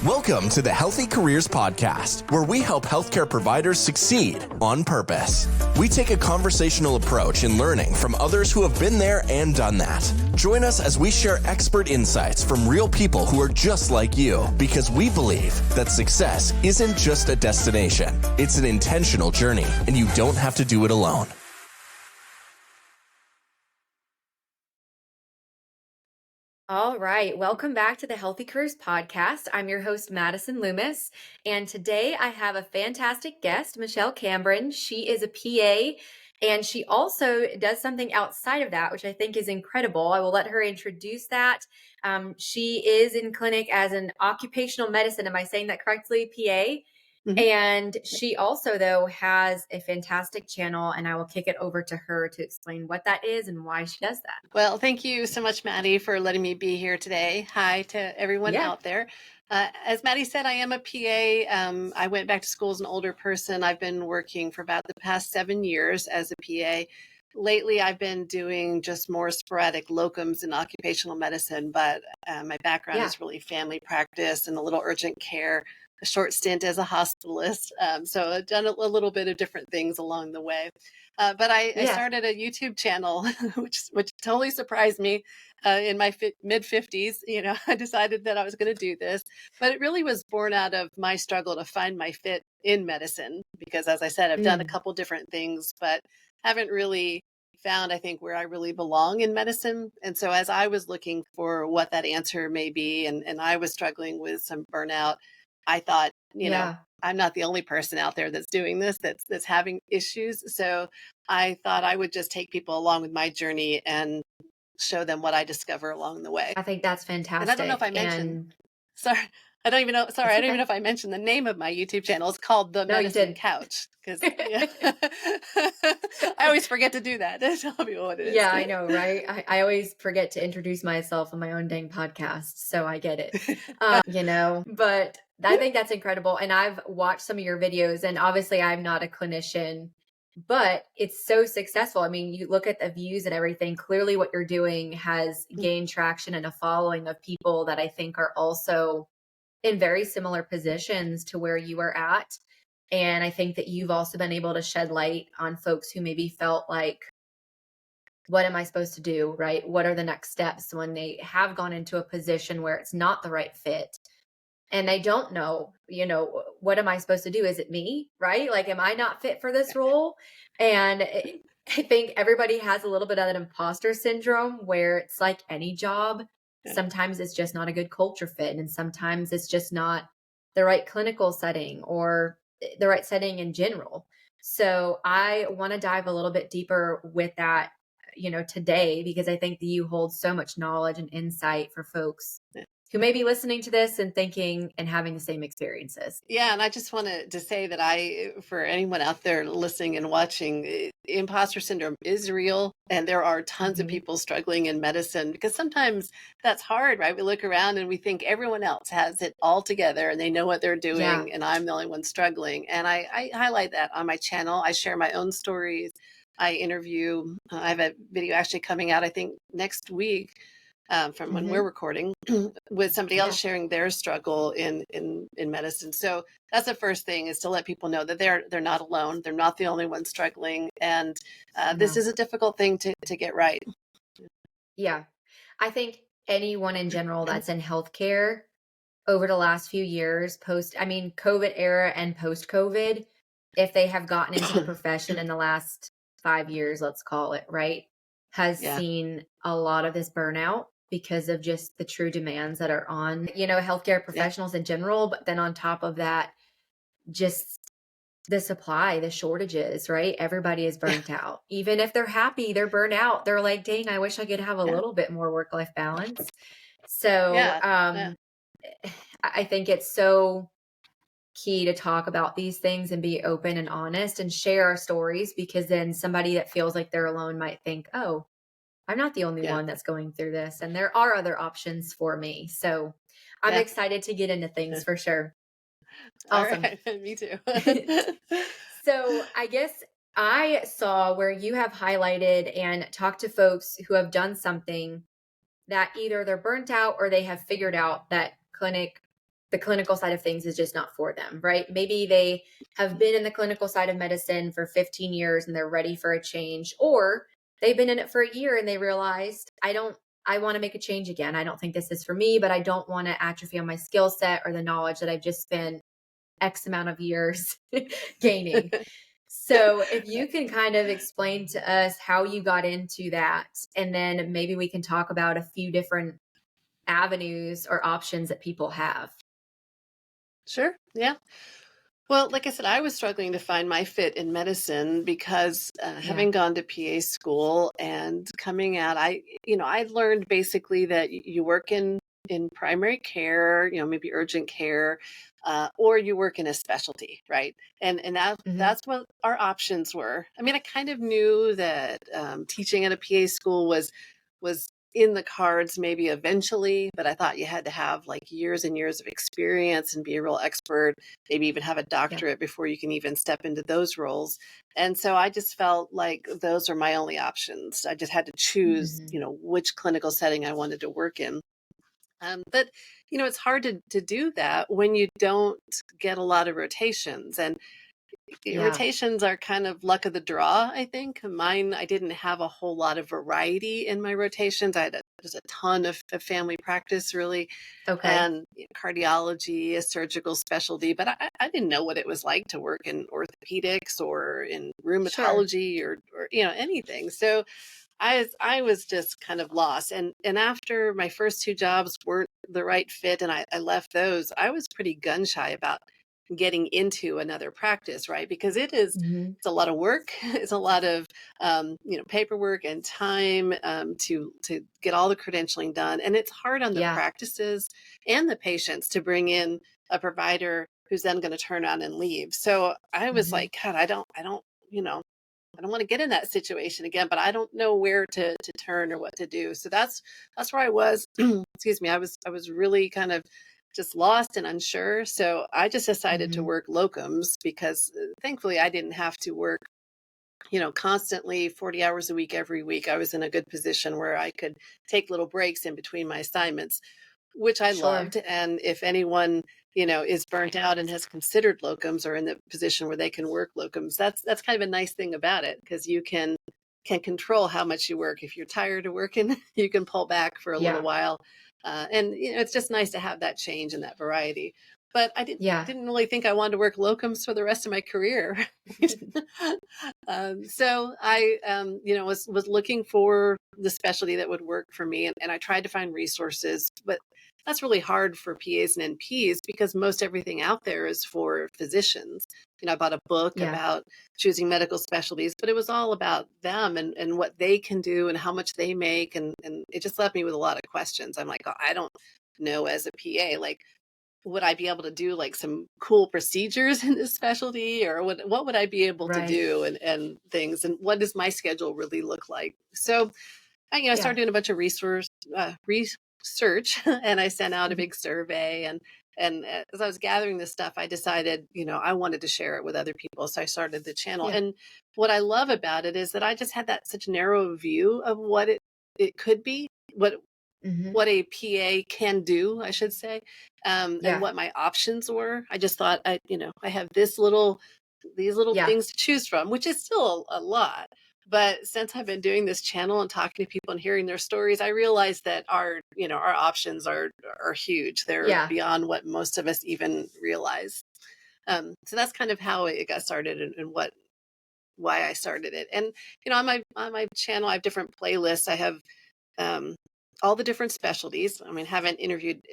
Welcome to the Healthy Careers Podcast, where we help healthcare providers succeed on purpose. We take a conversational approach in learning from others who have been there and done that. Join us as we share expert insights from real people who are just like you, because we believe that success isn't just a destination, it's an intentional journey, and you don't have to do it alone. All right. Welcome back to the Healthy Careers Podcast. I'm your host, Madison Loomis. And today I have a fantastic guest, Michele Cambron. She is a PA and she also does something outside of that, which I think is incredible. I will let her introduce that. She is in clinic as an occupational medicine. Am I saying that correctly? PA. Mm-hmm. And she also, though, has a fantastic channel, and I will kick it over to her to explain what that is and why she does that. Well, thank you so much, Maddie, for letting me be here today. Hi to everyone out there. As Maddie said, I am a PA. I went back to school as an older person. I've been working for about the past 7 years as a PA. Lately, I've been doing just more sporadic locums in occupational medicine, but my background is really family practice and a little urgent care. A short stint as a hospitalist. So I've done a little bit of different things along the way. But I started a YouTube channel, which totally surprised me in my mid 50s. You know, I decided that I was going to do this, but it really was born out of my struggle to find my fit in medicine. Because as I said, I've done a couple different things, but haven't really found, I think, where I really belong in medicine. And so as I was looking for what that answer may be, and I was struggling with some burnout, I thought, you know, I'm not the only person out there that's doing this, that's having issues. So I thought I would just take people along with my journey and show them what I discover along the way. I think that's fantastic. And I don't know if I mentioned, I don't even know if I mentioned the name of my YouTube channel. It's called The Medicine Couch. Because I always forget to do that. Tell people what it is. Yeah, I know, right? I always forget to introduce myself on my own dang podcast. So I get it, you know, but I think that's incredible. And I've watched some of your videos, and obviously I'm not a clinician, but it's so successful. I mean, you look at the views and everything, clearly what you're doing has gained traction and a following of people that I think are also in very similar positions to where you are at. And I think that you've also been able to shed light on folks who maybe felt like, what am I supposed to do, right? What are the next steps when they have gone into a position where it's not the right fit? And they don't know, you know, what am I supposed to do? Is it me, right? Like, am I not fit for this role? And I think everybody has a little bit of that imposter syndrome where it's like any job. Sometimes it's just not a good culture fit. And sometimes it's just not the right clinical setting or the right setting in general. So I want to dive a little bit deeper with that, you know, today, because I think that you hold so much knowledge and insight for folks who may be listening to this and thinking and having the same experiences. Yeah. And I just wanted to say that for anyone out there listening and watching, imposter syndrome is real. And there are tons of people struggling in medicine, because sometimes that's hard, right? We look around and we think everyone else has it all together and they know what they're doing. And I'm the only one struggling. And I highlight that on my channel. I share my own stories. I interview, I have a video actually coming out, I think next week, from when we're recording, with somebody else sharing their struggle in medicine. So that's the first thing, is to let people know that they're not alone. They're not the only ones struggling. And this is a difficult thing to get right. Yeah. I think anyone in general that's in healthcare over the last few years, COVID era and post-COVID, if they have gotten into the profession in the last 5 years, let's call it, right, has seen a lot of this burnout because of just the true demands that are on, you know, healthcare professionals in general. But then on top of that, just the supply, the shortages, right? Everybody is burnt out. Even if they're happy, they're burnt out. They're like, dang, I wish I could have a little bit more work-life balance. So I think it's so key to talk about these things and be open and honest and share our stories, because then somebody that feels like they're alone might think, oh, I'm not the only one that's going through this, and there are other options for me. So I'm excited to get into things for sure. Awesome. All right. Me too. So I guess I saw where you have highlighted and talked to folks who have done something that either they're burnt out or they have figured out that clinic the clinical side of things is just not for them, right? Maybe they have been in the clinical side of medicine for 15 years and they're ready for a change, or they've been in it for a year and they realized, I want to make a change again. I don't think this is for me, but I don't want to atrophy on my skill set or the knowledge that I've just spent X amount of years gaining. So if you can kind of explain to us how you got into that, and then maybe we can talk about a few different avenues or options that people have. Sure. Yeah. Well, like I said, I was struggling to find my fit in medicine because Yeah. having gone to PA school and coming out, I learned basically that you work in primary care, maybe urgent care, or you work in a specialty, right? And Hmm. that's what our options were. I mean, I kind of knew that teaching at a PA school was in the cards maybe eventually, but I thought you had to have like years and years of experience and be a real expert, maybe even have a Yeah. doctorate before you can even step into those roles. And so I just felt like those are my only options. I just had to choose, Hmm. which clinical setting I wanted to work in. But it's hard to do that when you don't get a lot of rotations. And Yeah. rotations are kind of luck of the draw, I think. Mine, I didn't have a whole lot of variety in my rotations. I had just a ton of family practice, really, Okay. and cardiology, a surgical specialty. But I didn't know what it was like to work in orthopedics or in Sure. rheumatology or anything. So I was just kind of lost. And after my first two jobs weren't the right fit and I left those, I was pretty gun shy about getting into another practice, right? Because Hmm. it's a lot of work. It's a lot of paperwork and time to get all the credentialing done. And it's hard on the Yeah. practices and the patients to bring in a provider who's then going to turn on and leave. So I was Hmm. like, God, you know, I don't want to get in that situation again, but I don't know where to turn or what to do. So that's where I was. Excuse me. I was really kind of just lost and unsure. So I just decided to Hmm. work locums because thankfully I didn't have to work, constantly 40 hours a week every week. I was in a good position where I could take little breaks in between my assignments, which I Sure. loved. And if anyone, is burnt out and has considered locums or in the position where they can work locums, that's kind of a nice thing about it because you can control how much you work. If you're tired of working, you can pull back for a little Yeah. while. And it's just nice to have that change and that variety. But I didn't Yeah. didn't really think I wanted to work locums for the rest of my career. So I, was looking for the specialty that would work for me, and I tried to find resources, but that's really hard for PAs and NPs because most everything out there is for physicians. I bought a book Yeah. about choosing medical specialties, but it was all about them and what they can do and how much they make, and it just left me with a lot of questions. I'm like, oh, I don't know as a PA, like would I be able to do like some cool procedures in this specialty or what would I be able to Right. do and things and what does my schedule really look like? So I Yeah. started doing a bunch of research and I sent out a Mhm. big survey and as I was gathering this stuff, I decided, I wanted to share it with other people. So I started the channel. Yeah. And what I love about it is that I just had that such narrow view of what it could be, Hmm. what a PA can do, I should say, and Yeah. what my options were. I just thought I have these little Yeah. things to choose from, which is still a lot. But since I've been doing this channel and talking to people and hearing their stories, I realized that our options are huge. They're Yeah. beyond what most of us even realize. So that's kind of how it got started and why I started it. And on my channel, I have different playlists. I have um, all the different specialties. I mean, haven't interviewed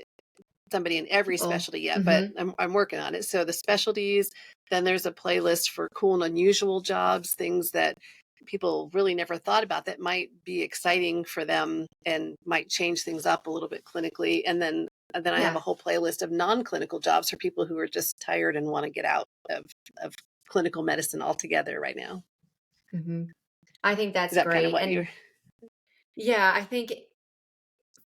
somebody in every Cool. specialty yet, but Hmm. I'm working on it. So the specialties, then there's a playlist for cool and unusual jobs, things that people really never thought about that might be exciting for them and might change things up a little bit clinically. And then I have a Yeah. whole playlist of non-clinical jobs for people who are just tired and want to get out of clinical medicine altogether right now. Hmm. I think Is that's that kind of great. what And you yeah, I think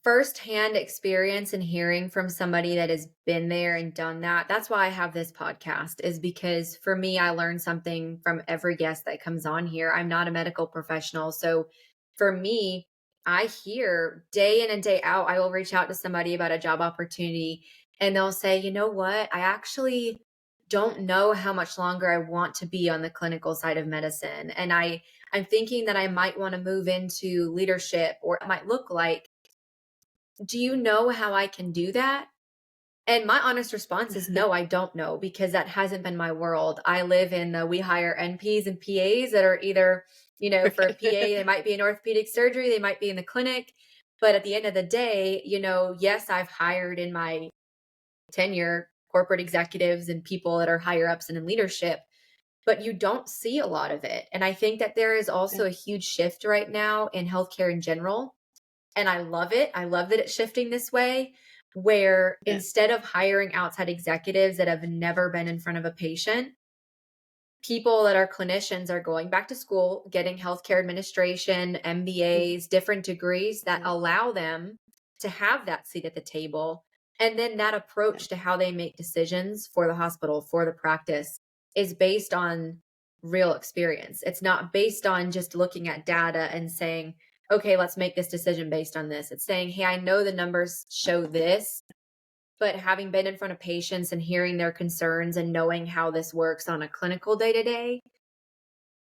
firsthand experience and hearing from somebody that has been there and done that. That's why I have this podcast, is because for me, I learn something from every guest that comes on here. I'm not a medical professional. So for me, I hear day in and day out, I will reach out to somebody about a job opportunity and they'll say, you know what, I actually don't know how much longer I want to be on the clinical side of medicine. And I'm thinking that I might want to move into leadership, or it might look like, do you know how I can do that? And my honest response is no, I don't know, because that hasn't been my world. I live in we hire NPs and PAs that are either, for a PA, they might be in orthopedic surgery, they might be in the clinic. But at the end of the day, yes, I've hired in my tenure corporate executives and people that are higher ups and in leadership, but you don't see a lot of it. And I think that there is also a huge shift right now in healthcare in general. And I love it. I love that it's shifting this way, where instead of hiring outside executives that have never been in front of a patient, people that are clinicians are going back to school, getting healthcare administration, MBAs, different degrees that allow them to have that seat at the table. And then that approach to how they make decisions for the hospital, for the practice, is based on real experience. It's not based on just looking at data and saying, okay, let's make this decision based on this. It's saying, hey, I know the numbers show this, but having been in front of patients and hearing their concerns and knowing how this works on a clinical day-to-day.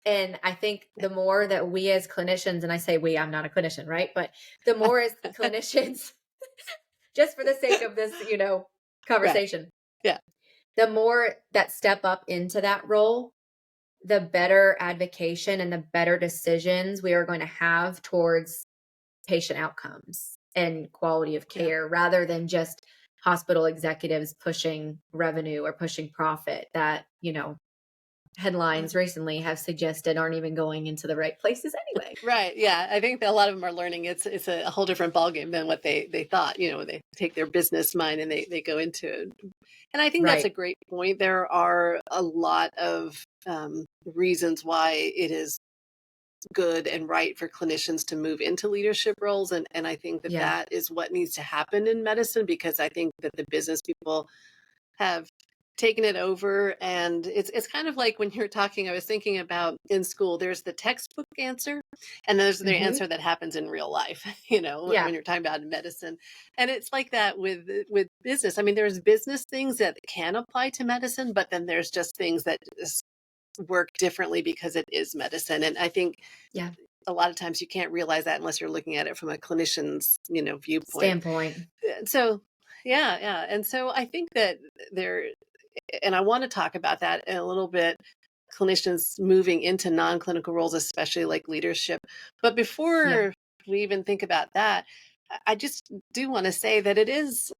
And I think the more that we as clinicians, and I say we, I'm not a clinician, right? But the more as clinicians, just for the sake of this, conversation. Right. Yeah. The more that step up into that role, the better advocation and the better decisions we are going to have towards patient outcomes and quality of care, rather than just hospital executives pushing revenue or pushing profit that, headlines recently have suggested aren't even going into the right places anyway. Right. Yeah. I think that a lot of them are learning it's a whole different ballgame than what they thought. They take their business mind and they go into it. And I think that's a great point. There are a lot of reasons why it is good and right for clinicians to move into leadership roles. And I think that that is what needs to happen in medicine, because I think that the business people have taken it over. And it's kind of like when you're talking, I was thinking about in school, there's the textbook answer and there's the answer that happens in real life, when you're talking about medicine. And it's like that with business. I mean, there's business things that can apply to medicine, but then there's just things that just work differently because it is medicine. And I think a lot of times you can't realize that unless you're looking at it from a clinician's, viewpoint. Standpoint. So, yeah. And so I think that and I want to talk about that in a little bit, clinicians moving into non-clinical roles, especially like leadership. But before we even think about that, I just do want to say that it is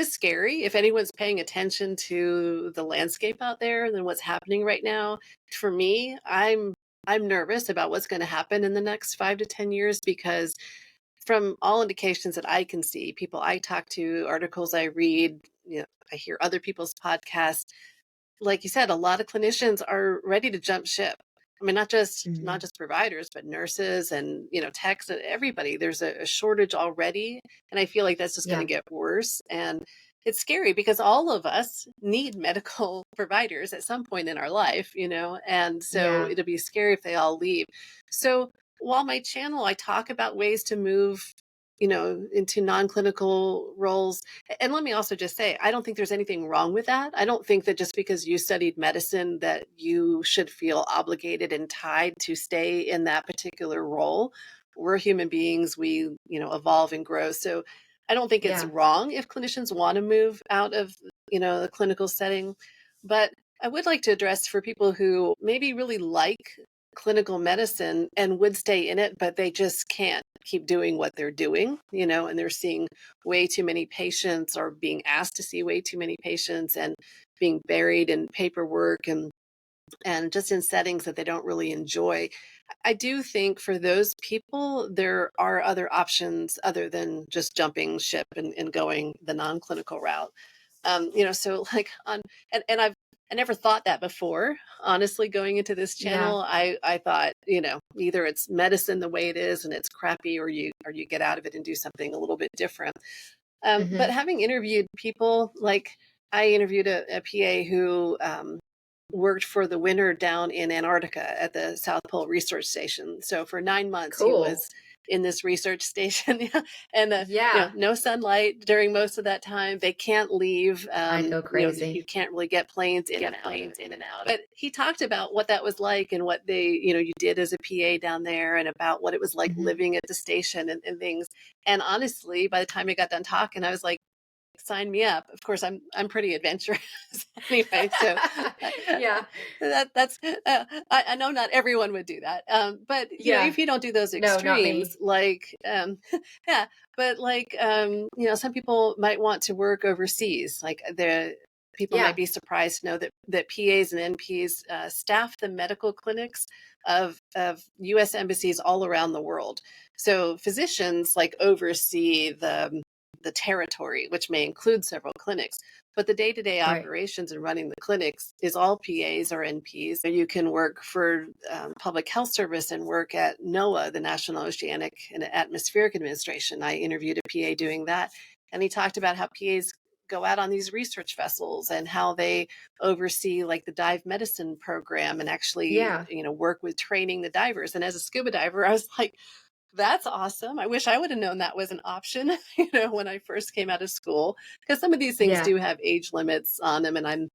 scary if anyone's paying attention to the landscape out there and what's happening right now. For me, I'm nervous about what's going to happen in the next 5 to 10 years, because from all indications that I can see, people I talk to, articles I read, I hear other people's podcasts, like you said, a lot of clinicians are ready to jump ship. I mean, not just providers, but nurses and, techs and everybody. There's a shortage already. And I feel like that's just going to get worse. And it's scary because all of us need medical providers at some point in our life, and so it'll be scary if they all leave. So while my channel, I talk about ways to move into non-clinical roles. And let me also just say, I don't think there's anything wrong with that. I don't think that just because you studied medicine that you should feel obligated and tied to stay in that particular role. We're human beings. We, evolve and grow. So I don't think it's wrong if clinicians want to move out of, the clinical setting. But I would like to address for people who maybe really like clinical medicine and would stay in it, but they just can't keep doing what they're doing, and they're seeing way too many patients or being asked to see way too many patients and being buried in paperwork and just in settings that they don't really enjoy. I do think for those people, there are other options other than just jumping ship and going the non-clinical route. So like I never thought that before, honestly, going into this channel. I thought, either it's medicine the way it is and it's crappy, or you get out of it and do something a little bit different. But having interviewed people, like I interviewed a PA who worked for the winter down in Antarctica at the South Pole Research Station. So for 9 months, he was in this research station. And, Yeah. no sunlight during most of that time. They can't leave. I'd go crazy. You can't really get planes in and out. But he talked about what that was like and what you did as a PA down there, and about what it was like living at the station and things. And honestly, by the time he got done talking, I was like, sign me up. Of course, I'm pretty adventurous anyway. So yeah, that's I know not everyone would do that. But if you don't do those extremes, like yeah, but like some people might want to work overseas. Like people might be surprised to know that PAs and NPs staff the medical clinics of U.S. embassies all around the world. So physicians like oversee the territory, which may include several clinics. But the day-to-day operations and running the clinics is all PAs or NPs. You can work for Public Health Service and work at NOAA, the National Oceanic and Atmospheric Administration. I interviewed a PA doing that, and he talked about how PAs go out on these research vessels and how they oversee like the dive medicine program and actually work with training the divers. And as a scuba diver, I was like, that's awesome. I wish I would have known that was an option, when I first came out of school, because some of these things do have age limits on them. And I'm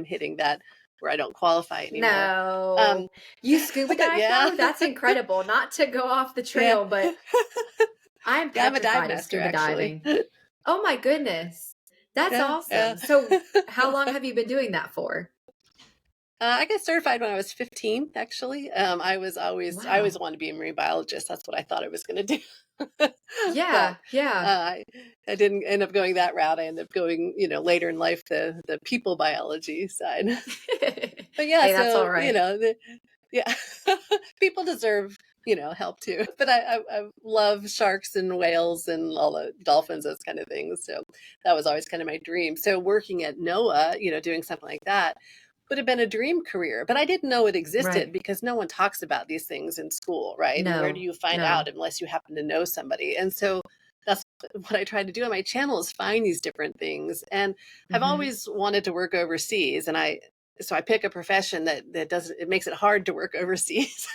hitting that where I don't qualify anymore. No, you scuba dive though? That's incredible. Not to go off the trail, but I'm petrified of scuba diving. Oh my goodness. That's awesome. Yeah. So how long have you been doing that for? I got certified when I was 15, actually. I always wanted to be a marine biologist. That's what I thought I was going to do. I didn't end up going that route. I ended up going, later in life, the people biology side. But yeah, that's all right. People deserve, help too. But I love sharks and whales and all the dolphins, those kind of things. So that was always kind of my dream. So working at NOAA, doing something like that would have been a dream career, but I didn't know it existed because no one talks about these things in school, right? No, and where do you find out unless you happen to know somebody? And so that's what I tried to do on my channel, is find these different things. And I've always wanted to work overseas, and so I pick a profession that it makes it hard to work overseas,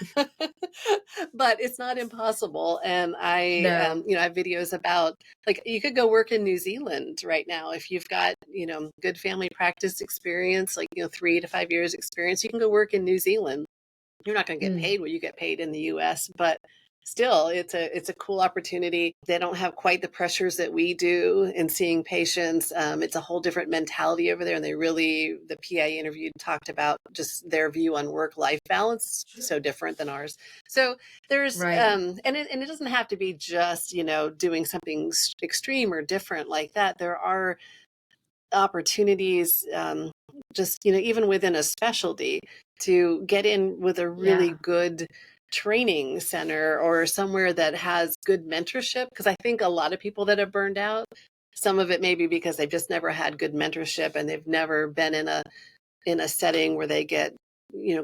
but it's not impossible. And I have videos about, like, you could go work in New Zealand right now if you've got, good family practice experience, like, 3 to 5 years experience. You can go work in New Zealand. You're not going to get paid what you get paid in the U.S., but still, it's a cool opportunity. They don't have quite the pressures that we do in seeing patients. It's a whole different mentality over there. And the PA interviewed talked about just their view on work-life balance, so different than ours. So there's, and it doesn't have to be just, doing something extreme or different like that. There are opportunities, just, even within a specialty, to get in with a really good training center or somewhere that has good mentorship. Because I think a lot of people that have burned out, some of it may be because they've just never had good mentorship, and they've never been in a setting where they get,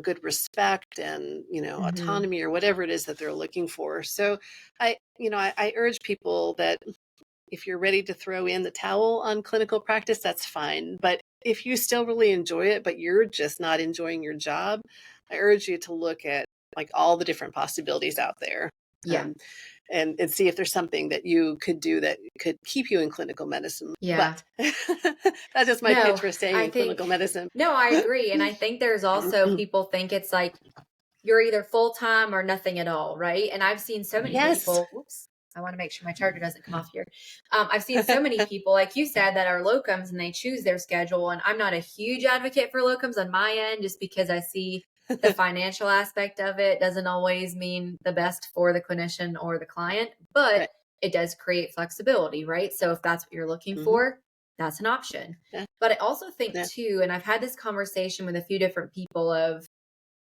good respect and, autonomy or whatever it is that they're looking for. So I urge people that if you're ready to throw in the towel on clinical practice, that's fine. But if you still really enjoy it, but you're just not enjoying your job, I urge you to look at like all the different possibilities out there. And see if there's something that you could do that could keep you in clinical medicine. But that's just my pitch for staying in clinical medicine. No, I agree. And I think there's also people think it's like you're either full-time or nothing at all, right? And I've seen so many people, I want to make sure my charger doesn't come off here. I've seen so many people, like you said, that are locums and they choose their schedule. And I'm not a huge advocate for locums on my end, just because I see the financial aspect of it doesn't always mean the best for the clinician or the client, but it does create flexibility, right? So if that's what you're looking for, that's an option. But I also think too, and I've had this conversation with a few different people of,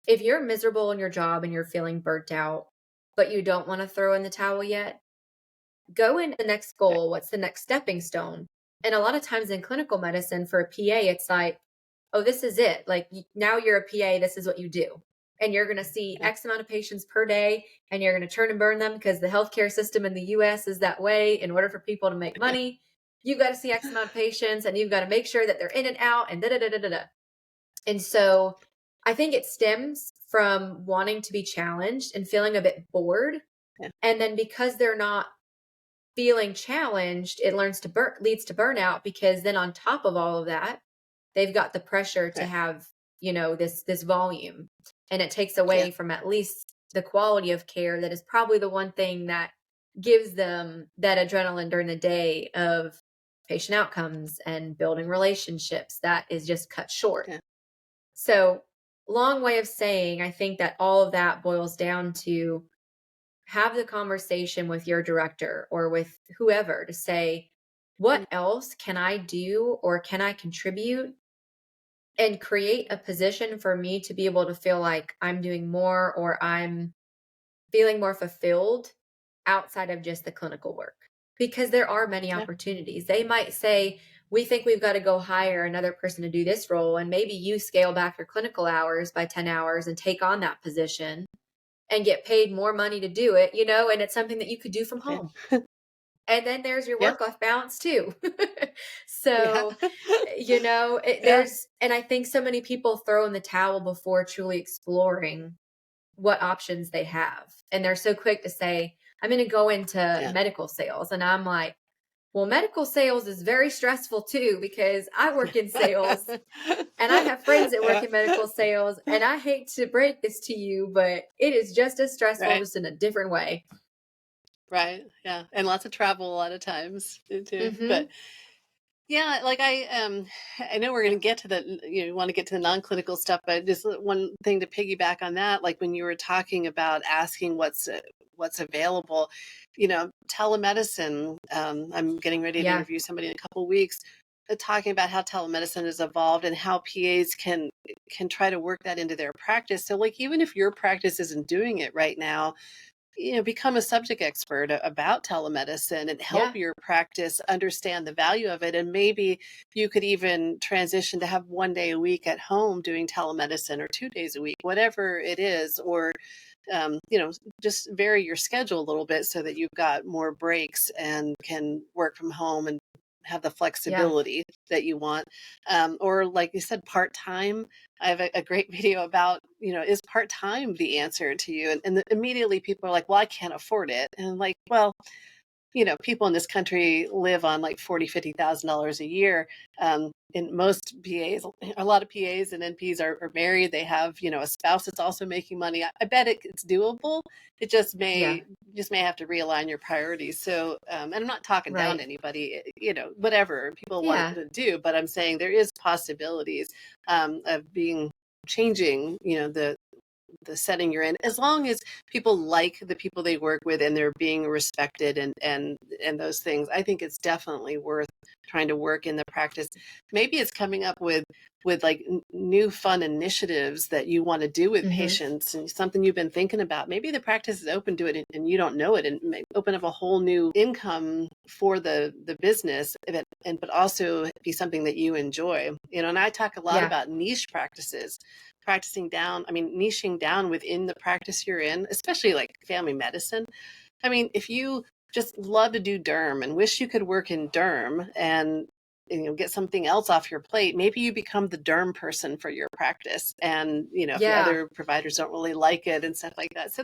if you're miserable in your job and you're feeling burnt out, but you don't want to throw in the towel yet, go into the next goal. What's the next stepping stone? And a lot of times in clinical medicine for a PA, it's like, oh, this is it. Like, now you're a PA, this is what you do. And you're going to see X amount of patients per day, and you're going to turn and burn them because the healthcare system in the US is that way. In order for people to make money, you've got to see X amount of patients, and you've got to make sure that they're in and out and da-da-da-da-da-da. And so I think it stems from wanting to be challenged and feeling a bit bored Yeah. And then because they're not feeling challenged, it leads to burnout, because then on top of all of that, they've got the pressure to Right. have, this volume, and it takes Yeah. away from at least the quality of care that is probably the one thing that gives them that adrenaline during the day of patient outcomes and building relationships that is just cut short. Yeah. So, long way of saying, I think that all of that boils down to have the conversation with your director or with whoever to say, Mm. what else can I do or can I contribute, and create a position for me to be able to feel like I'm doing more or I'm feeling more fulfilled outside of just the clinical work. Because there are many Yeah. opportunities. They might say, we think we've got to go hire another person to do this role. And maybe you scale back your clinical hours by 10 hours and take on that position and get paid more money to do it, and it's something that you could do from Yeah. home. And then there's your Yeah. work-life balance too. Yeah. So, Yeah. and I think so many people throw in the towel before truly exploring what options they have. And they're so quick to say, I'm going to go into Yeah. medical sales. And I'm like, well, medical sales is very stressful too, because I work in sales and I have friends that work Yeah. in medical sales. And I hate to break this to you, but it is just as stressful, Right. just in a different way. Right. Yeah. And lots of travel a lot of times too. Hmm. But yeah, like I know we're going to get to the, want to get to the non-clinical stuff, but just one thing to piggyback on that, like when you were talking about asking what's available, telemedicine. I'm getting ready to Yeah. interview somebody in a couple of weeks, talking about how telemedicine has evolved and how PAs can try to work that into their practice. So like even if your practice isn't doing it right now, become a subject expert about telemedicine and Yeah. help your practice understand the value of it. And maybe you could even transition to have 1 day a week at home doing telemedicine, or 2 days a week, whatever it is, or just vary your schedule a little bit so that you've got more breaks and can work from home and have the Yeah. flexibility that you want. Or like you said, part-time. I have a great video about, is part-time the answer to you? And immediately people are like, well, I can't afford it. And I'm like, well, people in this country live on like $40,000-$50,000 a year. And most PAs, a lot of PAs and NPs are married. They have, a spouse that's also making money. I bet it's doable. It just Yeah. may have to realign your priorities. So, and I'm not talking down to Right. anybody, whatever people want Yeah. to do, but I'm saying there is possibilities of changing, the setting you're in, as long as people like the people they work with and they're being respected and those things. I think it's definitely worth trying to work in the practice. Maybe it's coming up with like new fun initiatives that you want to do with Hmm. patients, and something you've been thinking about. Maybe the practice is open to it and you don't know it, and may open up a whole new income for the business, but also be something that you enjoy. And I talk a lot Yeah. about niche practices, niching down within the practice you're in, especially like family medicine. I mean, if you just love to do derm and wish you could work in derm and get something else off your plate, maybe you become the derm person for your practice. And if the Yeah. other providers don't really like it and stuff like that. So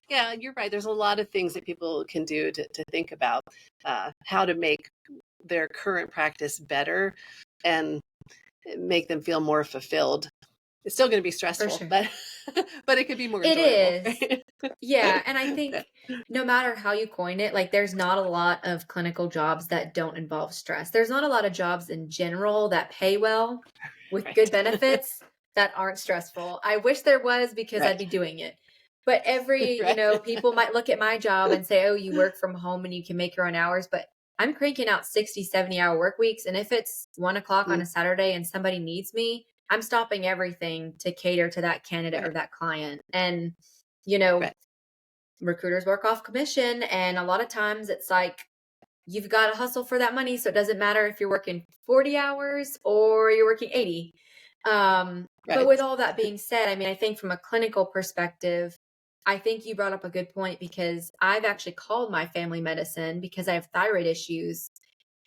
you're right, there's a lot of things that people can do to think about how to make their current practice better and make them feel more fulfilled. It's still going to be For stressful, sure. but but it could be more It enjoyable. is. Yeah, and I think no matter how you coin it, like there's not a lot of clinical jobs that don't involve stress. There's not a lot of jobs in general that pay well with good Right. benefits that aren't stressful. I wish there was, because I'd Right. be doing it. But Right. people might look at my job and say, "Oh, you work from home and you can make your own hours," but I'm cranking out 60, 70-hour work weeks, and if it's 1 o'clock on Mm, a Saturday and somebody needs me, I'm stopping everything to cater to that candidate right. or that client. And you know, Right. recruiters work off commission. And a lot of times it's like, you've got to hustle for that money. So it doesn't matter if you're working 40 hours or you're working 80. But Right. with all that being said, I mean, I think from a clinical perspective, I think you brought up a good point, because I've actually called my family medicine because I have thyroid issues.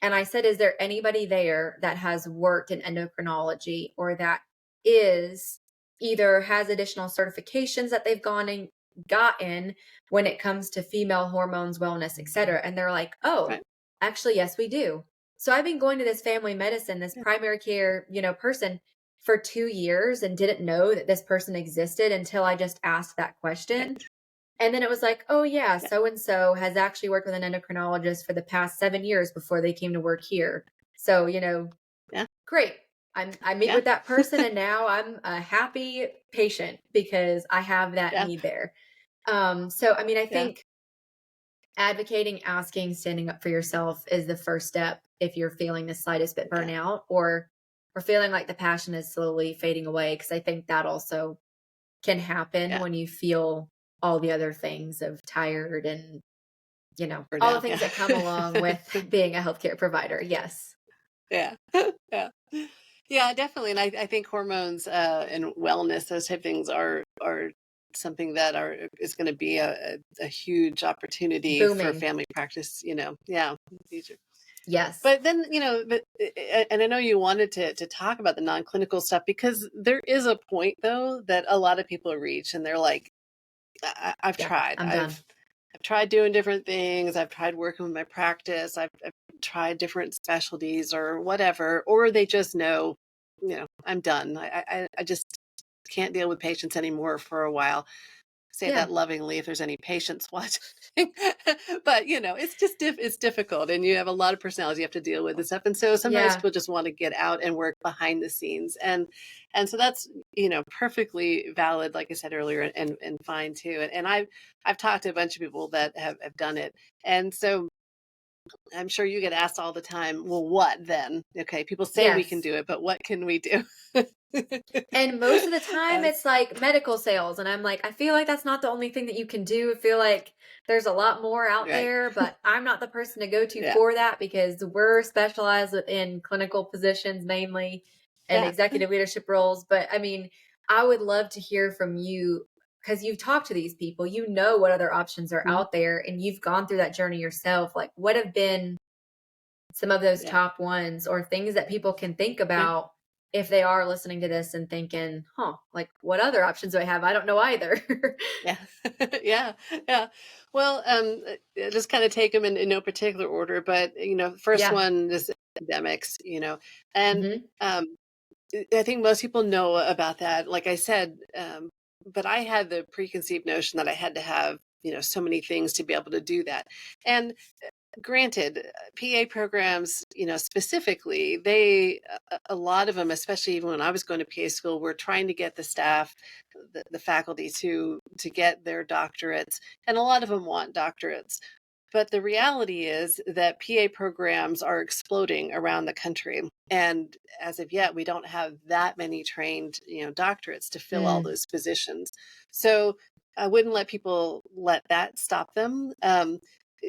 And I said, is there anybody there that has worked in endocrinology, or that is either has additional certifications that they've gotten when it comes to female hormones, wellness, etc. And they're like, oh, Right. actually, yes, we do. So I've been going to this family medicine, this primary care, person for 2 years and didn't know that this person existed until I just asked that Right. question. And then it was like, oh yeah, Yeah. so and so has actually worked with an endocrinologist for the past 7 years before they came to work here. So, Yeah. great. I meet Yeah. with that person and now I'm a happy patient because I have that Yeah. need there. So I mean, I Yeah. think advocating, asking, standing up for yourself is the first step if you're feeling the slightest bit Yeah. burnout or feeling like the passion is slowly fading away. Cause I think that also can happen Yeah. when you feel all the other things of tired and, all the Burnout. things that come along with Yeah. being a healthcare provider. Yes. Yeah. Yeah. Yeah, definitely. And I think hormones and wellness, those type of things are something that is going to be a huge opportunity for Booming. family practice, yeah, in the future. Yes. But then, and I know you wanted to talk about the non-clinical stuff because there is a point though that a lot of people reach and they're like, I've Yeah. tried. I'm done. I've tried doing different things. I've tried working with my practice. I've tried different specialties or whatever, or they just know, I'm done. I just can't deal with patients anymore for a while. Say Yeah. that lovingly if there's any patients watching. But it's just it's difficult and you have a lot of personalities you have to deal with and stuff. And so sometimes Yeah. people just want to get out and work behind the scenes. And so that's, perfectly valid, like I said earlier, and fine too. And I've talked to a bunch of people that have done it. And so I'm sure you get asked all the time, well, what then? Okay, people say we can Yes. do it, but what can we do? And most of the time Uh, it's like medical sales. And I'm like, I feel like that's not the only thing that you can do. I feel like there's a lot more out right. there, but I'm not the person to go to Yeah. for that because we're specialized in clinical positions mainly and Yeah. executive leadership roles. But I mean, I would love to hear from you because you've talked to these people, you know what other options are Mhm. out there and you've gone through that journey yourself. Like, what have been some of those Yeah. top ones or things that people can think Yeah. about if they are listening to this and thinking, like what other options do I have? I don't know either. Yeah. Yeah. Yeah. Well, just kind of take them in no particular order, but first Yeah. one is academics, and Hmm. um, I think most people know about that. Like I said, but I had the preconceived notion that I had to have, so many things to be able to do that. And granted, PA programs, specifically, a lot of them, especially even when I was going to PA school, were trying to get the staff, the faculty to get their doctorates, and a lot of them want doctorates. But the reality is that PA programs are exploding around the country. And as of yet, we don't have that many trained, doctorates to fill all Mm, those positions. So I wouldn't let people let that stop them.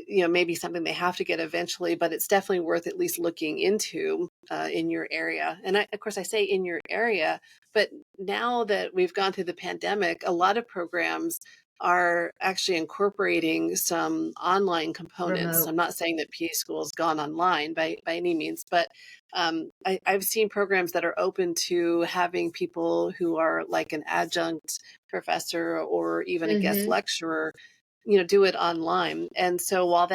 Maybe something they have to get eventually, but it's definitely worth at least looking into in your area. And of course, I say in your area, but now that we've gone through the pandemic, a lot of programs are actually incorporating some online components. remote. I'm not saying that PA school has gone online by any means, but I've seen programs that are open to having people who are like an adjunct professor or even a guest Hmm. lecturer do it online. And so while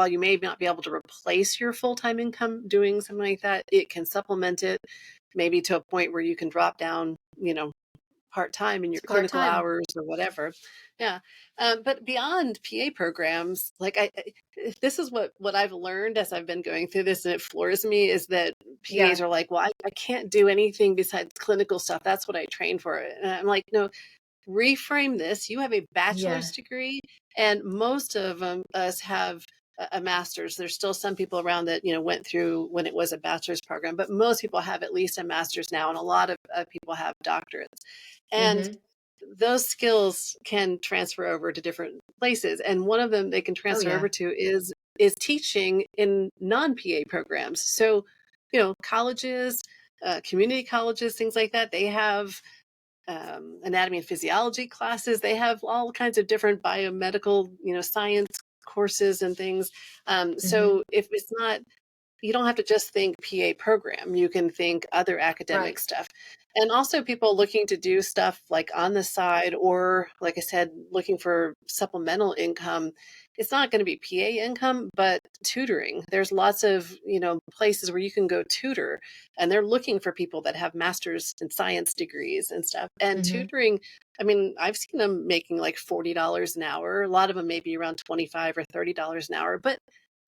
you may not be able to replace your full-time income doing something like that, it can supplement it maybe to a point where you can drop down, part-time in your It's part clinical time. hours or whatever. Yeah. But beyond PA programs, like this is what I've learned as I've been going through this, and it floors me, is that PAs Yeah. are like, well, I can't do anything besides clinical stuff. That's what I train for. And I'm like, no, reframe this. You have a Yeah. bachelor's degree, and most of us have a master's. There's still some people around that went through when it was a bachelor's program, but most people have at least a master's now, and a lot of people have doctorates. And Hmm. those skills can transfer over to different places, and one of them they can Oh transfer yeah. over to is teaching in non-PA programs. So, colleges, community colleges, things like that. They have anatomy and physiology classes. They have all kinds of different biomedical, science courses and things. Hmm. So if it's not, you don't have to just think PA program. You can think other academic Right. stuff. And also people looking to do stuff like on the side, or like I said, looking for supplemental income. It's not going to be PA income, but tutoring. There's lots of, places where you can go tutor, and they're looking for people that have master's in science degrees and stuff. And Mm-hmm. tutoring, I mean, I've seen them making like $40 an hour. A lot of them may be around $25 or $30 an hour, but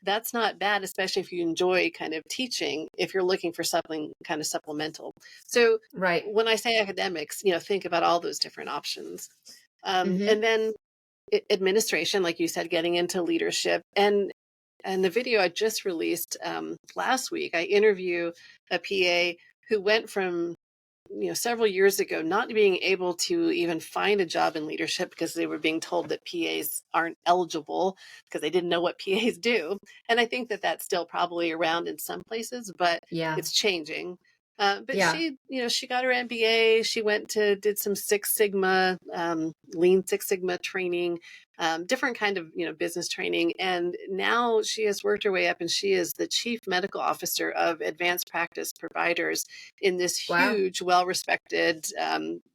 that's not bad, especially if you enjoy kind of teaching, if you're looking for something kind of supplemental. So Right. when I say academics, think about all those different options. Mm-hmm. And then administration, like you said, getting into leadership. And the video I just released last week, I interview a PA who went from several years ago, not being able to even find a job in leadership because they were being told that PAs aren't eligible because they didn't know what PAs do. And I think that that's still probably around in some places, but Yeah. it's changing. But Yeah. she got her MBA. She did some Six Sigma, Lean Six Sigma training, different kind of, business training. And now she has worked her way up, and she is the chief medical officer of advanced practice providers in this Wow. huge, well-respected,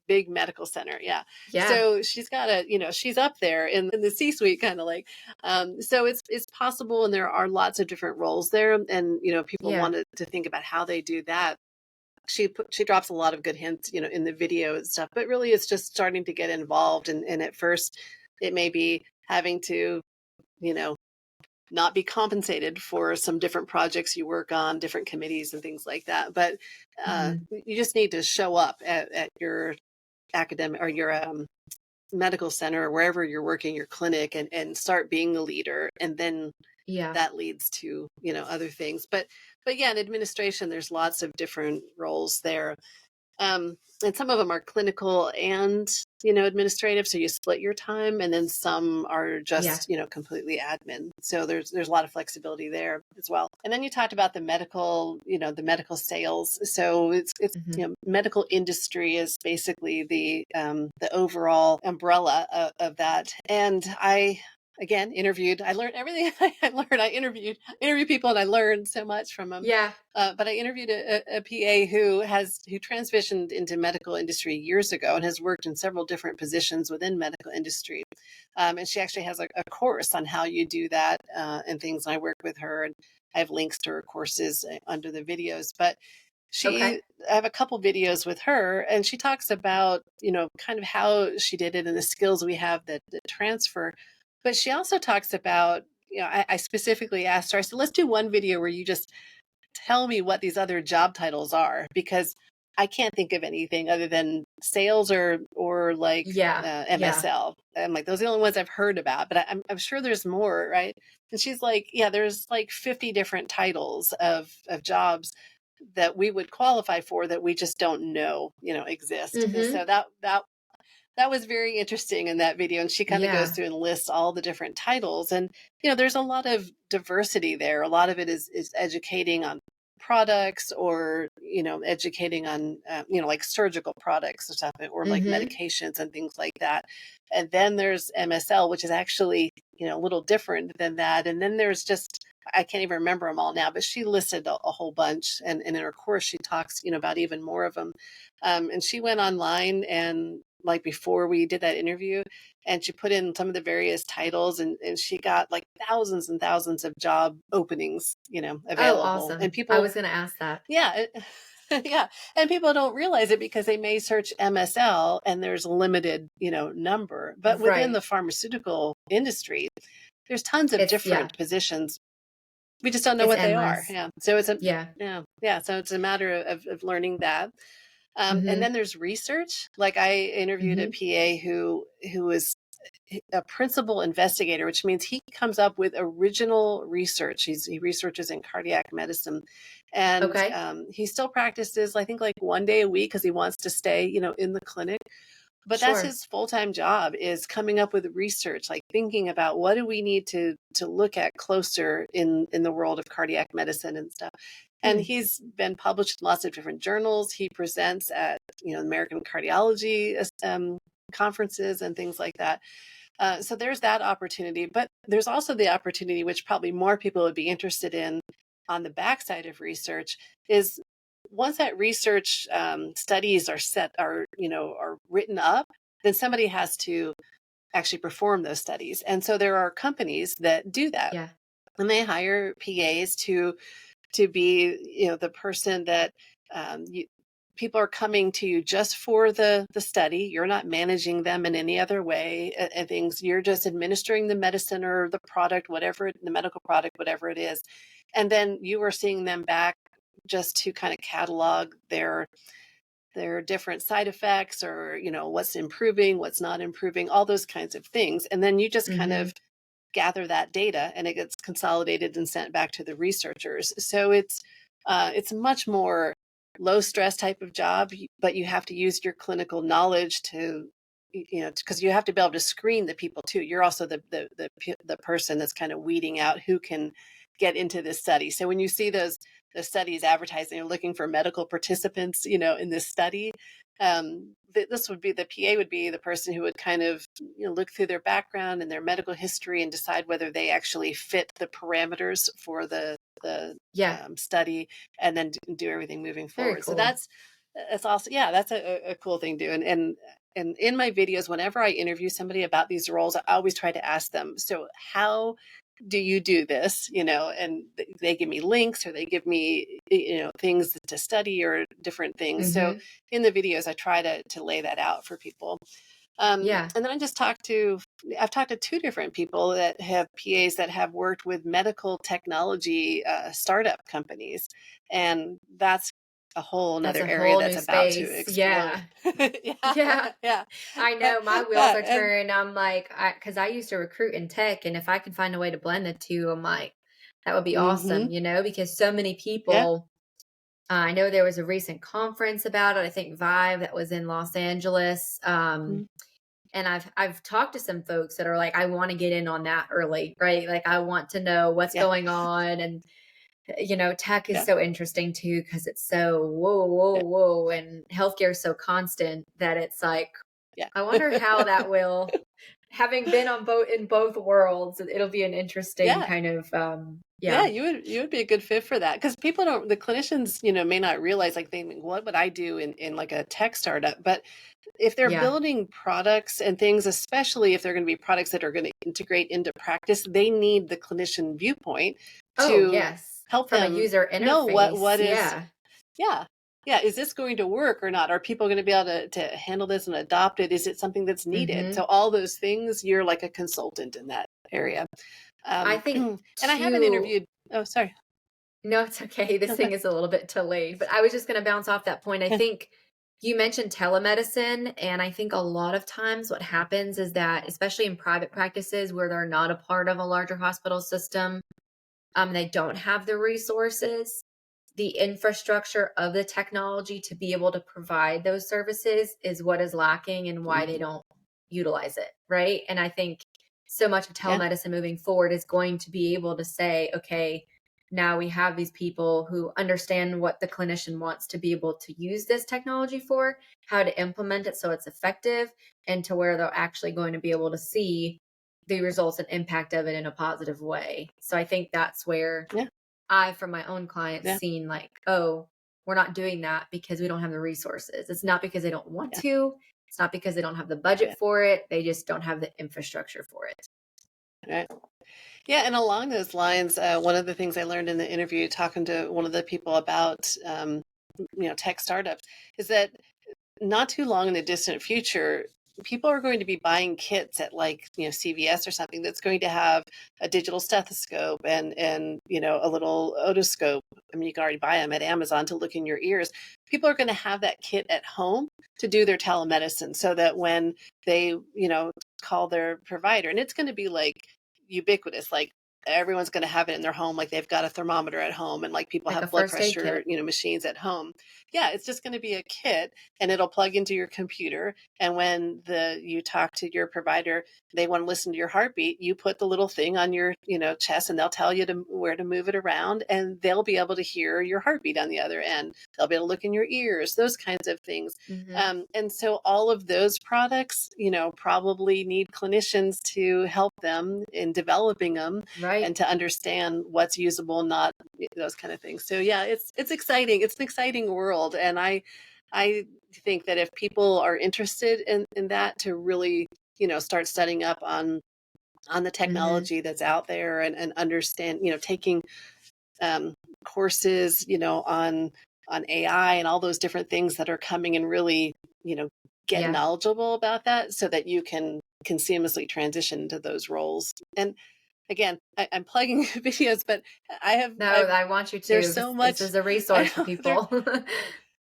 big medical center. Yeah. Yeah. So she's got she's up there in the C-suite, kind of like, so it's possible. And there are lots of different roles there. And, people Yeah. wanted to think about how they do that. She drops a lot of good hints, in the video and stuff, but really it's just starting to get involved. And at first it may be having to, you know, not be compensated for some different projects you work on, different committees and things like that. But Mm-hmm. you just need to show up at your academic or your medical center or wherever you're working, your clinic, and start being a leader. And then Yeah. that leads to, other things. But yeah, in administration, there's lots of different roles there. And some of them are clinical and, administrative. So you split your time, and then some are Yeah. just, completely admin. So there's a lot of flexibility there as well. And then you talked about the medical sales. So it's, Mm-hmm. medical industry is basically the overall umbrella of that. And again, I learned everything I learned. I interviewed people, and I learned so much from them. Yeah. But I interviewed a PA who transitioned into medical industry years ago and has worked in several different positions within medical industry. And she actually has a course on how you do that and things. And I work with her, and I have links to her courses under the videos. But Okay. I have a couple videos with her, and she talks about, kind of how she did it and the skills we have that transfer. But she also talks about, I specifically asked her, I said, let's do one video where you just tell me what these other job titles are, because I can't think of anything other than sales or like Yeah. Yeah. MSL. I'm like, those are the only ones I've heard about, but I'm sure there's more, right? And she's like, yeah, there's like 50 different titles of jobs that we would qualify for that we just don't know, exist. And Mm-hmm. so that was very interesting in that video. And she kind of goes Yeah. through and lists all the different titles. And, there's a lot of diversity there. A lot of it is educating on products, or, educating on, like surgical products or stuff, or like Mm-hmm. medications and things like that. And then there's MSL, which is actually, a little different than that. And then there's just, I can't even remember them all now, but she listed a whole bunch. And in her course, she talks, about even more of them. And she went online, and like before we did that interview, and she put in some of the various titles, and she got like thousands and thousands of job openings, Oh, available. And awesome. I people, was going to ask that. yeah, yeah. And people don't realize it because they may search MSL and there's a limited, number. But within the Right. pharmaceutical industry, there's tons of Yeah. different positions. We just don't know It's what they are. endless. Yeah. So Yeah. yeah. So it's a matter of learning that. And Mm-hmm. then there's research. Like I interviewed a Mm-hmm. PA who is a principal investigator, which means he comes up with original research. He researches in cardiac medicine, and Okay. he still practices, I think, like one day a week because he wants to stay, in the clinic. But that's Sure. his full-time job, is coming up with research, like thinking about what do we need to look at closer in the world of cardiac medicine and stuff. And Hmm. he's been published in lots of different journals. He presents at, American cardiology conferences and things like that. So there's that opportunity, but there's also the opportunity, which probably more people would be interested in on the backside of research, is once that research studies are written up, then somebody has to actually perform those studies. And so there are companies that do that. Yeah. And they hire PAs to be, the person that people are coming to you just for the study. You're not managing them in any other way and things. You're just administering the medicine or the product, the medical product, whatever it is. And then you are seeing them back just to kind of catalog their different side effects, or, what's improving, what's not improving, all those kinds of things. And then you just kind of gather that data, and it gets consolidated and sent back to the researchers. So it's much more low stress type of job, but you have to use your clinical knowledge to, because you have to be able to screen the people too. You're also the person that's kind of weeding out who can get into this study. So when you see the studies advertising, they're looking for medical participants, in this study. This would be the PA would be the person who would kind of look through their background and their medical history and decide whether they actually fit the parameters for the study, and then do everything moving forward. Cool. So that's also, that's a cool thing to do. And in my videos, whenever I interview somebody about these roles, I always try to ask them, so how do you do this? And they give me links, or they give me, things to study or different things. So in the videos, I try to lay that out for people. And then I've talked to 2 different people that have PAs that have worked with medical technology startup companies. And that's a whole nother area that's about to explode. Yeah. I know, my wheels are turning. I'm like, because I used to recruit in tech, and if I could find a way to blend the two, I'm like, that would be awesome, because so many people. I know there was a recent conference about it. I think Vive, that was in Los Angeles. And I've talked to some folks that are like, I want to get in on that early, right? Like, I want to know what's going on. And tech is so interesting too, because it's so whoa, and healthcare is so constant that it's like, I wonder how that will, having been in both worlds, it'll be an interesting kind of, you would be a good fit for that, because the clinicians, may not realize, like, they think, what would I do in like a tech startup? But if they're building products and things, especially if they're going to be products that are going to integrate into practice, they need the clinician viewpoint to help from them a user interface. know what is is this going to work or not? Are people going to be able to handle this and adopt it? Is it something that's needed? So all those things, you're like a consultant in that area. I think, and I haven't interviewed. Oh, sorry. No, it's okay. This thing is a little bit delayed, but I was just going to bounce off that point. I think you mentioned telemedicine, and I think a lot of times what happens is that, especially in private practices where they're not a part of a larger hospital system, they don't have the resources, the infrastructure of the technology to be able to provide those services is what is lacking, and why they don't utilize it, right? And I think so much of telemedicine moving forward is going to be able to say, okay, now we have these people who understand what the clinician wants to be able to use this technology for, how to implement it so it's effective, and to where they're actually going to be able to see the results and impact of it in a positive way. So I think that's where I, from my own clients, seen like, oh, we're not doing that because we don't have the resources. It's not because they don't want to. It's not because they don't have the budget for it. They just don't have the infrastructure for it. Right. Yeah. And along those lines, one of the things I learned in the interview, talking to one of the people about, tech startups, is that not too long in the distant future, people are going to be buying kits at CVS or something that's going to have a digital stethoscope and a little otoscope. I mean, you can already buy them at Amazon to look in your ears. People are going to have that kit at home to do their telemedicine, so that when they, call their provider, and it's going to be like ubiquitous, like everyone's going to have it in their home, like they've got a thermometer at home, and like people have blood pressure, machines at home. Yeah, it's just going to be a kit, and it'll plug into your computer. And when you talk to your provider, they want to listen to your heartbeat, you put the little thing on your, chest, and they'll tell you where to move it around, and they'll be able to hear your heartbeat on the other end. They'll be able to look in your ears, those kinds of things. And so all of those products, probably need clinicians to help them in developing them. Right. Right. and to understand what's usable, not those kind of things. So yeah, it's exciting. It's an exciting world. And I think that if people are interested in that, to really, start studying up on the Hmm. technology that's out there, and understand, taking um, courses, on AI and all those different things that are coming, and really, get Yeah. knowledgeable about that, so that you can seamlessly transition into those roles. And again, I'm plugging videos, but No, I've I want you there's to. so This much. is a I resource for know there. people.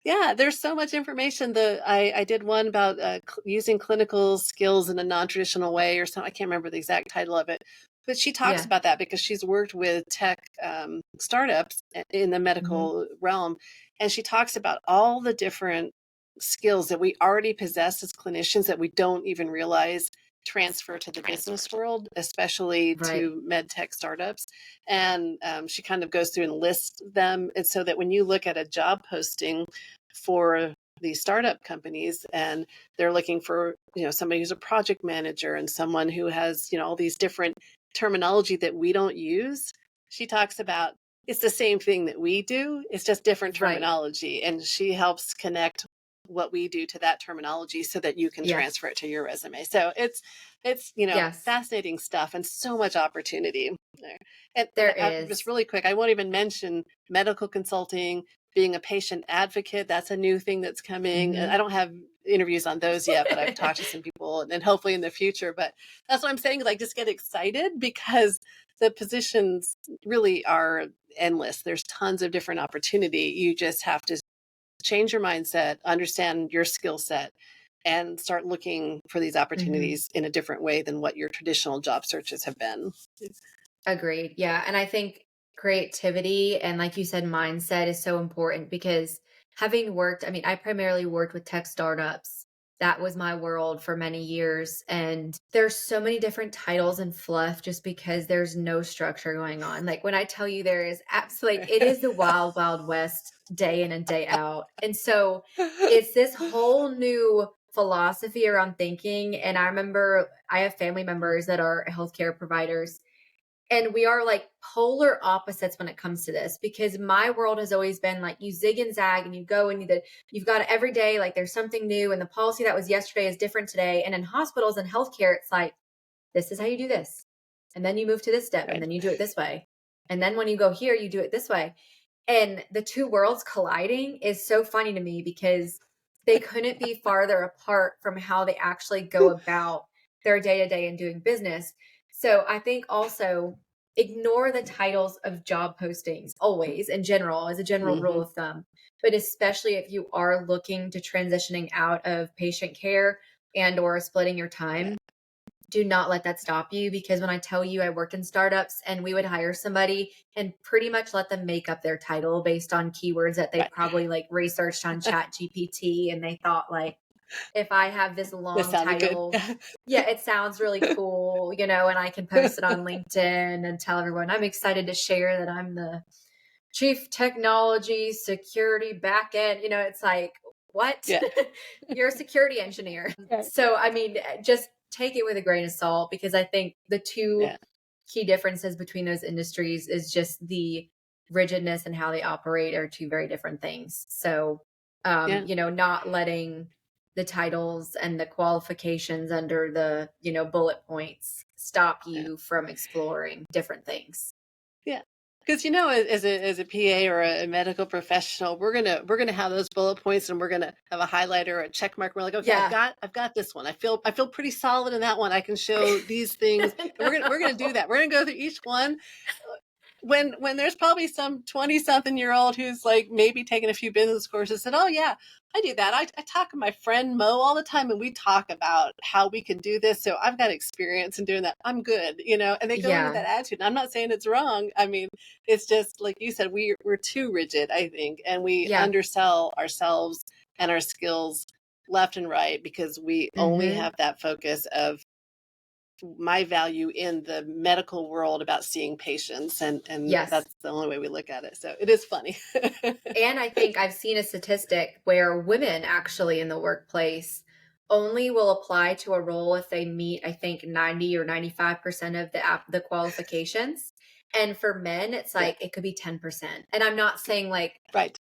Yeah, there's so much information. I did one about using clinical skills in a non-traditional way, or something. I can't remember the exact title of it, but she talks Yeah. about that because she's worked with tech startups in the Hmm. medical realm, and she talks about all the different skills that we already possess as clinicians that we don't even realize transfer to the business world, especially Right. to med tech startups. And she kind of goes through and lists them, and so that when you look at a job posting for these startup companies, and they're looking for, somebody who's a project manager, and someone who has, all these different terminology that we don't use, she talks about it's the same thing that we do, it's just different Right. terminology, and she helps connect what we do to that terminology so that you can Yeah. transfer it to your resume. So it's Yes, fascinating stuff, and so much opportunity there. And there just is. really quick, I won't even mention medical consulting, being a patient advocate. That's a new thing that's coming. And Hmm. I don't have interviews on those yet, but I've talked to some people, and hopefully in the future. But that's what I'm saying, is I just get excited because the positions really are endless. There's tons of different opportunity. You just have to change your mindset, understand your skill set, and start looking for these Hmm. opportunities in a different way than what your traditional job searches have been. Agreed. Yeah. And I think creativity and, like you said, mindset is so important because having worked, I mean, I primarily worked with tech startups. That was my world for many years. And there's so many different titles and fluff just because there's no structure going on. Like when I tell you there is absolutely, it is the wild, wild west day in and day out. And so it's this whole new philosophy around thinking. And I remember I have family members that are healthcare providers, and we are like polar opposites when it comes to this because my world has always been like you zig and zag and you go and you've got it every day. Like there's something new, and the policy that was yesterday is different today. And in hospitals and healthcare, it's like, this is how you do this. And then you move to this step and Right. then you do it this way. And then when you go here, you do it this way. And the two worlds colliding is so funny to me because they couldn't be farther apart from how they actually go about their day to day and doing business. So I think also ignore the titles of job postings always in general, as a general rule Hmm. of thumb, but especially if you are looking to transitioning out of patient care and or splitting your Yeah. time, do not let that stop you, because when I tell you I worked in startups and we would hire somebody and pretty much let them make up their title based on keywords that they Right. probably like researched on Chat GPT, and they thought like, if I have this That long sounded good. title, yeah, it sounds really cool, and I can post it on LinkedIn and tell everyone I'm excited to share that I'm the chief technology security backend. It's like, what? Yeah. You're a security engineer. Right. So, I mean, just take it with a grain of salt, because I think the two Yeah. key differences between those industries is just the rigidness and how they operate are two very different things. So, Yeah. not letting the titles and the qualifications under the, bullet points stop Yeah. you from exploring different things. Yeah. Because as a PA or a medical professional, we're gonna have those bullet points, and we're gonna have a highlighter or a check mark. We're like, okay, Yeah. I've got this one. I feel pretty solid in that one. I can show these things, and we're gonna do that. We're gonna go through each one. When there's probably some 20 something year old who's like maybe taking a few business courses, said, oh yeah, I do that. I talk to my friend Mo all the time, and we talk about how we can do this. So I've got experience in doing that. I'm good, and they go into Yeah. that attitude. And I'm not saying it's wrong. I mean, it's just like you said, we're too rigid, I think, and we Yeah. undersell ourselves and our skills left and right, because we only Hmm. have that focus of my value in the medical world about seeing patients, and Yes. that's the only way we look at it. So it is funny. And I think I've seen a statistic where women actually in the workplace only will apply to a role if they meet, I think, 90 or 95% of the qualifications. And for men, it's like, it could be 10%. And I'm not saying like, Right.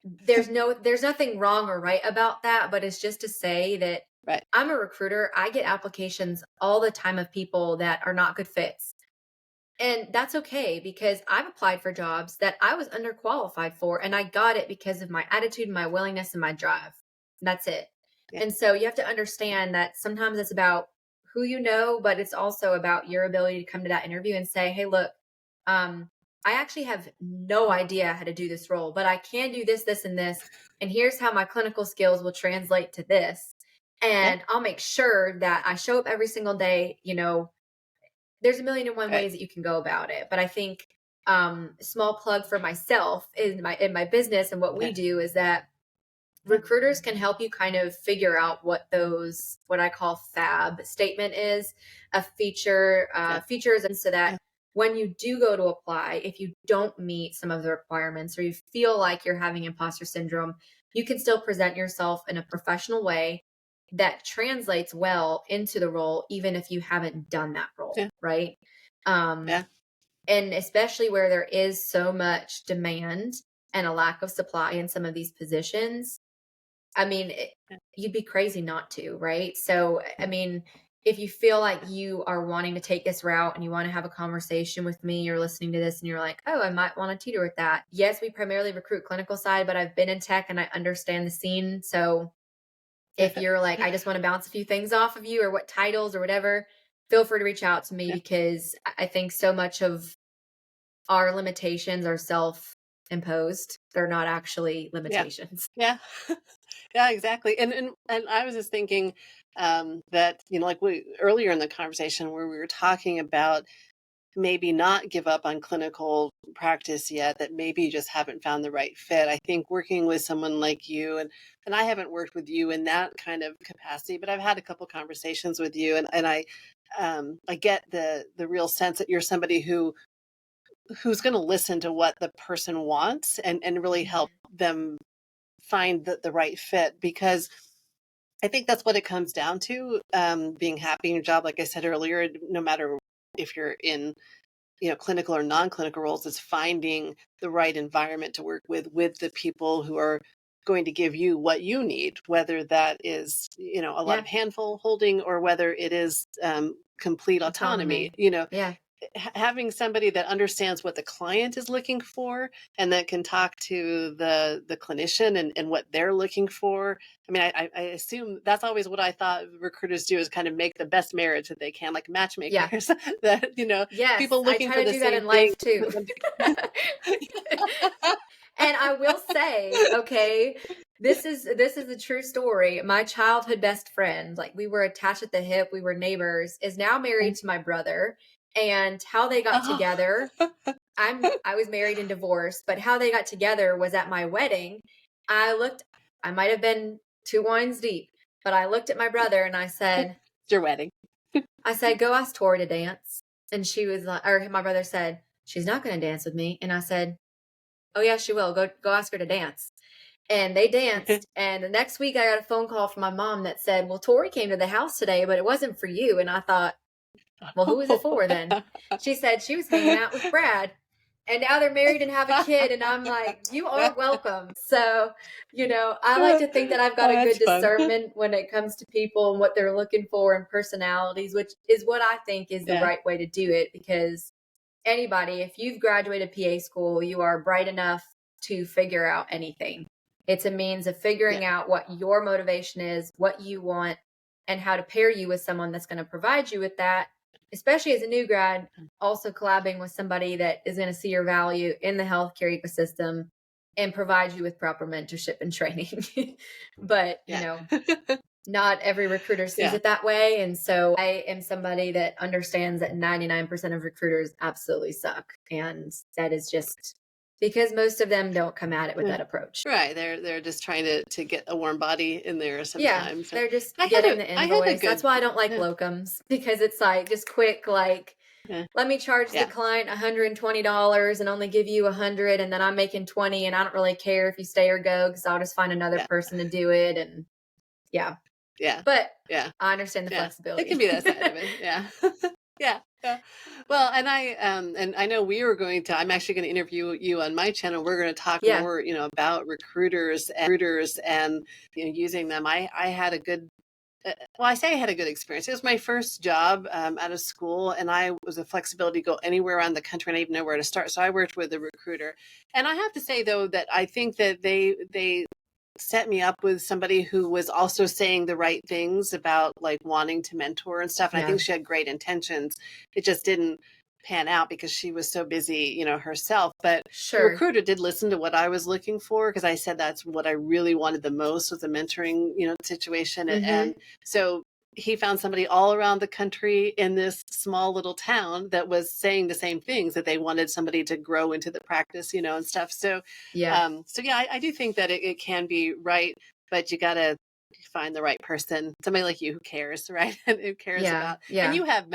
there's nothing wrong or right about that, but it's just to say that Right. I'm a recruiter. I get applications all the time of people that are not good fits. And that's okay, because I've applied for jobs that I was underqualified for, and I got it because of my attitude, my willingness, and my drive. That's it. Yeah. And so you have to understand that sometimes it's about who you know, but it's also about your ability to come to that interview and say, hey, look, I actually have no idea how to do this role, but I can do this, this, and this. And here's how my clinical skills will translate to this. And I'll make sure that I show up every single day. There's a million and one ways that you can go about it. But I think small plug for myself in my business, and what we do is that recruiters can help you kind of figure out what I call FAB statement is, a features. And so that when you do go to apply, if you don't meet some of the requirements or you feel like you're having imposter syndrome, you can still present yourself in a professional way that translates well into the role, even if you haven't done that role. Right. And especially where there is so much demand and a lack of supply in some of these positions. I mean, you'd be crazy not to, right? So, I mean, if you feel like you are wanting to take this route and you want to have a conversation with me, you're listening to this and you're like, oh, I might want to tutor with that. Yes, we primarily recruit clinical side, but I've been in tech and I understand the scene. So if you're like, I just want to bounce a few things off of you, or what titles or whatever, feel free to reach out to me, because I think so much of our limitations are self-imposed. They're not actually limitations. Yeah. Yeah, exactly. And I was just thinking that, like earlier in the conversation where we were talking about maybe not give up on clinical practice yet, that maybe you just haven't found the right fit. I think working with someone like you, and I haven't worked with you in that kind of capacity, but I've had a couple conversations with you, and I get the real sense that you're somebody who's going to listen to what the person wants and really help them find the right fit, because I think that's what it comes down to, being happy in your job. Like I said earlier, no matter if you're in clinical or non-clinical roles, is finding the right environment to work with the people who are going to give you what you need, whether that is, a lot of handful holding, or whether it is complete autonomy. Having somebody that understands what the client is looking for and that can talk to the clinician and what they're looking for. I mean, I assume that's always what I thought recruiters do, is kind of make the best marriage that they can, like matchmakers. That people looking for the same that in life too. And I will say, okay, this is a true story. My childhood best friend, like we were attached at the hip, we were neighbors, is now married to my brother. And how they got together, I was married and divorced, but how they got together was at my wedding. I might have been 2 wines deep, but I looked at my brother and I said, it's your wedding. I said, go ask Tori to dance. And she was like, or my brother said, she's not going to dance with me. And I said, oh yeah, she will. Go ask her to dance. And they danced. And the next week I got a phone call from my mom that said, well, Tori came to the house today, but it wasn't for you. And I thought, well, who was it for then? She said she was hanging out with Brad, and now they're married and have a kid. And I'm like, you are welcome. So, I like to think that I've got a good discernment when it comes to people and what they're looking for and personalities, which is what I think is the right way to do it. Because anybody, if you've graduated PA school, you are bright enough to figure out anything. It's a means of figuring out what your motivation is, what you want, and how to pair you with someone that's going to provide you with that. Especially as a new grad, also collabing with somebody that is going to see your value in the healthcare ecosystem and provide you with proper mentorship and training. But, not every recruiter sees it that way. And so I am somebody that understands that 99% of recruiters absolutely suck. And that is just because most of them don't come at it with that approach. Right. They're just trying to get a warm body in there sometimes. Yeah, they're just getting the invoice. That's why I don't like locums, because it's like just quick, like, let me charge the client $120 and only give you $100, and then I'm making $20, and I don't really care if you stay or go, because I'll just find another person to do it. And but I understand the flexibility. It can be that side of it. Yeah. Yeah. Yeah. Well, and I know I'm actually going to interview you on my channel. We're going to talk Yeah. more, about recruiters and, using them. I had a good, well, I say I had a good experience. It was my first job out of school, and I was a flexibility to go anywhere around the country, and I didn't know where to start. So I worked with a recruiter, and I have to say though that I think that they set me up with somebody who was also saying the right things about like wanting to mentor and stuff. And I think she had great intentions. It just didn't pan out because she was so busy, herself. But the recruiter did listen to what I was looking for, because I said that's what I really wanted the most, was a mentoring, situation. And so he found somebody all around the country in this small little town that was saying the same things, that they wanted somebody to grow into the practice, and stuff. So, I do think that it can be right, but you got to find the right person, somebody like you who cares, right? And who cares about, and you have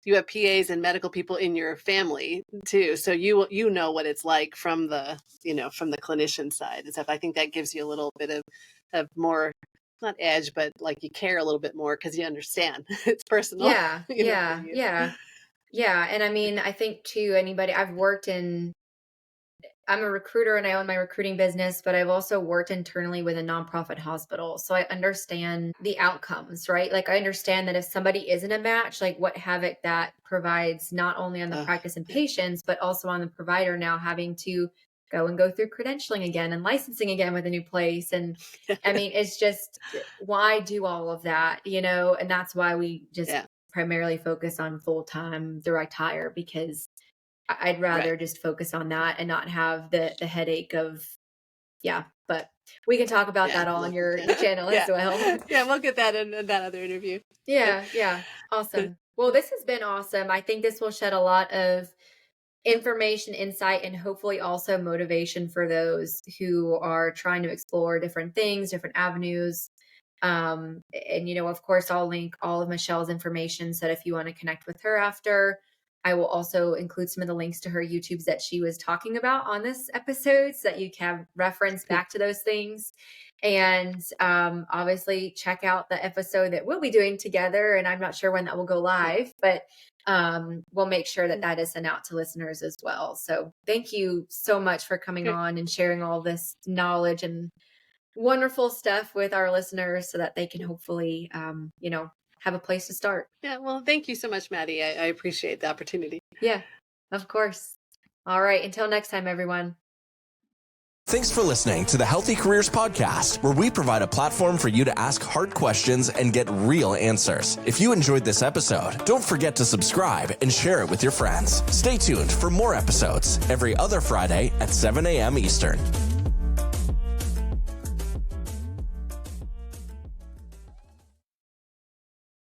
you have PAs and medical people in your family too. So you know what it's like from the, from the clinician side and stuff. I think that gives you a little bit of more, not edge, but like you care a little bit more because you understand it's personal. Yeah. And I mean, I think too, I'm a recruiter and I own my recruiting business, but I've also worked internally with a nonprofit hospital. So I understand the outcomes, right? Like I understand that if somebody isn't a match, like what havoc that provides, not only on the practice and patients, but also on the provider now having to go through credentialing again and licensing again with a new place. And I mean, it's just, why do all of that, and that's why we just primarily focus on full-time direct hire, because I'd rather just focus on that and not have the headache of, but we can talk about that all on your channel as well. Yeah, we'll get that in that other interview. Yeah. Awesome. Well, this has been awesome. I think this will shed a lot of information, insight, and hopefully also motivation for those who are trying to explore different things, different avenues. And, of course, I'll link all of Michelle's information so that if you want to connect with her after, I will also include some of the links to her YouTubes that she was talking about on this episode so that you can reference back to those things. And obviously check out the episode that we'll be doing together. And I'm not sure when that will go live, but we'll make sure that is sent out to listeners as well. So thank you so much for coming on and sharing all this knowledge and wonderful stuff with our listeners so that they can hopefully, have a place to start. Yeah. Well, thank you so much, Maddie. I appreciate the opportunity. Yeah, of course. All right. Until next time, everyone. Thanks for listening to the Healthy Careers Podcast, where we provide a platform for you to ask hard questions and get real answers. If you enjoyed this episode, don't forget to subscribe and share it with your friends. Stay tuned for more episodes every other Friday at 7 a.m. Eastern.